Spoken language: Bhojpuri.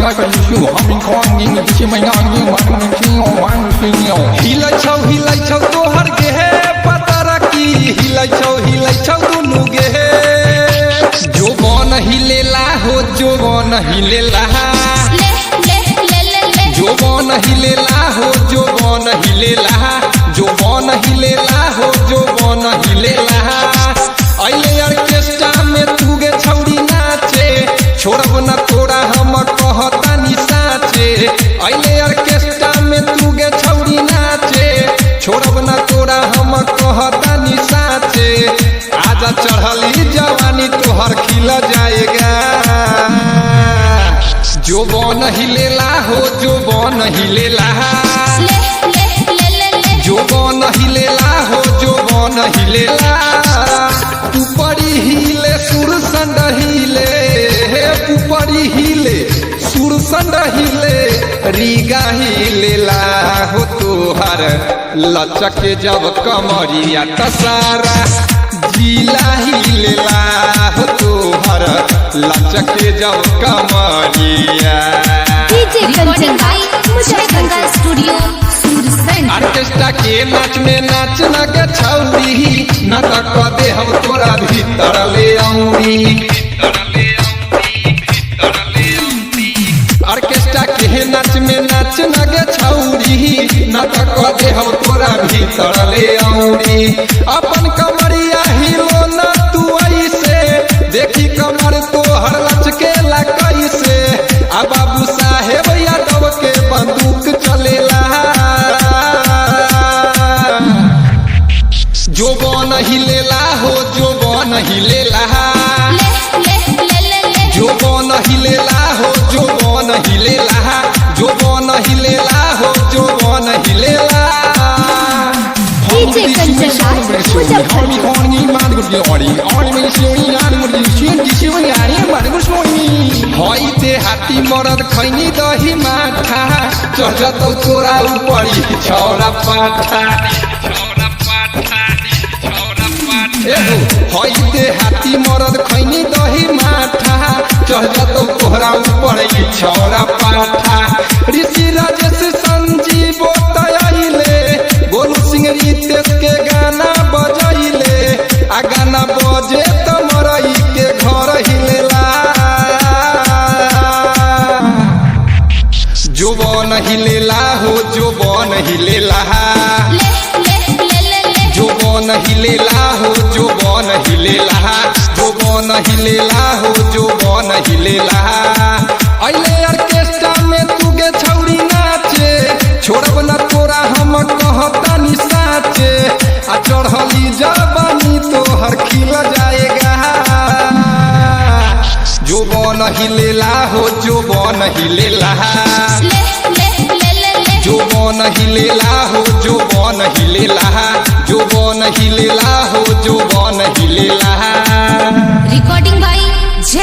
like a you I'm calling you to my young you man hilai chau to har ge patara ki hilai chau dunu ge jo bon hilela ho jo bon hilela जो बन हिलेला हो जो बन हिलेला जो बन हिलेला हो जो बन हिलेला अइले ऑर्केस्ट्रा में तुगे छौड़ी नाचे छोड़ब न तोरा हम कहतानी साचे अइले ऑर्केस्ट्रा में तुगे छौड़ी नाचे छोड़ब न तोरा हम कहतानी साचे आजा चढ़ली जवानी तोहर खिल जाएगा जो बन हिलेला हो जो बन हिलेला जो बन हिलेला हो जो बन हिलेला ऊपरी हिले सुर संड हिले ऊपरी हिले सुर संड हिले रीगा हिलेला हो तोहर लचक जब कमरिया तसारा जिला हिलेला हो तोहर लचक जब कमरिया ऑर्केस्ट्रा के नाच में नाच न गे छौरी न तक दे हम तोरा भीतर ले आऊरी ऑर्केस्ट्रा के नाच में नाच न गे छौरी न तक दे हम तोरा भीतर ले आऊरी अपन कमरिया हिलो न तू ऐसे देखी कमर तोहर लचके ला कैसे आ बाबू साहेब यादव के बंदूक चलेला जो बन हिलेला हो जो बन हिलेला जो बन हिलेला हो जो बन हिलेला जो बन हिलेला हो जो बन हिलेला हाथी मरद खैनी दही माथा चढ़तौ तोरा ऊपरी छौरा पाठा हाथी मरद खैनी दही माथा चढ़तौ तोरा ऊपरी छौरा पाठा ऋषि राजेश संजीव तयले गोलू सिंह रितेश के गाना बजैले आ गाना बजे त मरई के घर हिलेला जो बन हिलेला हो जो बन हिलेला जो बन हिलेला हो जो बन हिलेला जो बन हिलेला हो जो बन हिलेला अइले ऑर्केस्ट्रा में तुगे छौड़ी नाचे छोड़ब न तोरा हम कहतानी साचे आ चढ़ली जवानी तोहर खिल जाएगा जो बन हिलेला हो जो बन हिलेला जो बन हिलेला हो जो बन हिलेला जो बन हिलेला हो जो बन हिलेला